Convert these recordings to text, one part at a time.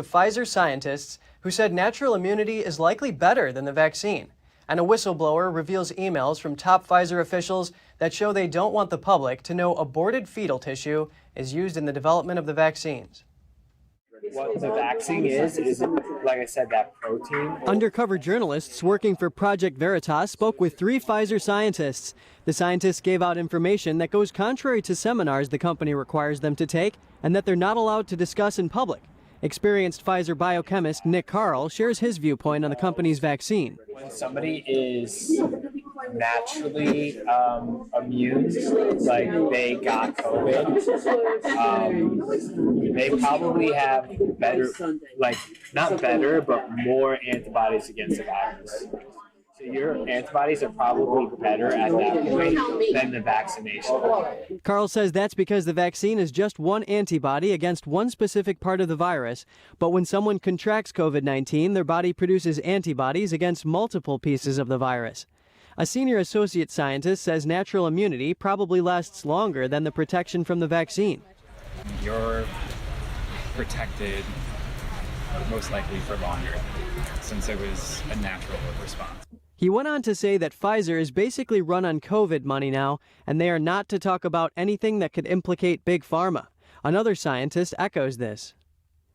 Pfizer scientists who said natural immunity is likely better than the vaccine. And a whistleblower reveals emails from top Pfizer officials that show they don't want the public to know aborted fetal tissue is used in the development of the vaccines. What the vaccine is, like I said, that protein. Undercover journalists working for Project Veritas spoke with 3 Pfizer scientists. The scientists gave out information that goes contrary to seminars the company requires them to take and that they're not allowed to discuss in public. Experienced Pfizer biochemist Nick Carl shares his viewpoint on the company's vaccine. When somebody is naturally immune, like they got COVID, they probably have better, like not better, but more antibodies against the virus. So your antibodies are probably better at that point than the vaccination. Carl says that's because the vaccine is just one antibody against one specific part of the virus, but when someone contracts COVID-19, their body produces antibodies against multiple pieces of the virus. A senior associate scientist says natural immunity probably lasts longer than the protection from the vaccine. You're protected most likely for longer, since it was a natural response. He went on to say that Pfizer is basically run on COVID money now, and they are not to talk about anything that could implicate Big Pharma. Another scientist echoes this.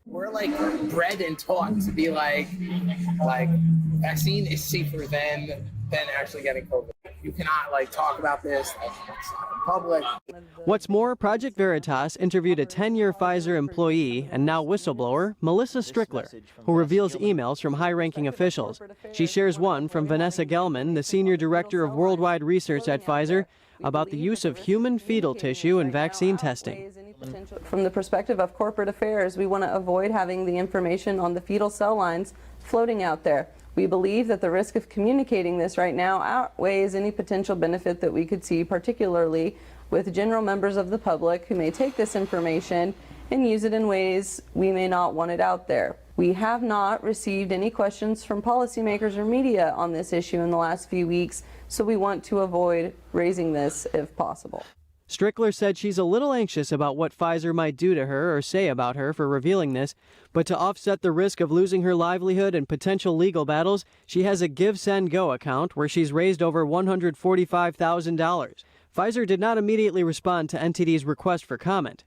We're like bred and taught to be like vaccine is safer than actually getting COVID. You cannot like talk about this in public. What's more, Project Veritas interviewed a 10-year Pfizer employee and now whistleblower, Melissa Strickler, who reveals emails from high-ranking officials. She shares one from Vanessa Gelman, the Senior Director of Worldwide Research at Pfizer, about the use of human fetal tissue in vaccine testing. From the perspective of corporate affairs, we want to avoid having the information on the fetal cell lines floating out there. We believe that the risk of communicating this right now outweighs any potential benefit that we could see, particularly with general members of the public who may take this information and use it in ways we may not want it out there. We have not received any questions from policymakers or media on this issue in the last few weeks, so we want to avoid raising this if possible. Strickler said she's a little anxious about what Pfizer might do to her or say about her for revealing this, but to offset the risk of losing her livelihood and potential legal battles, she has a Give Send Go account where she's raised over $145,000. Pfizer did not immediately respond to NTD's request for comment.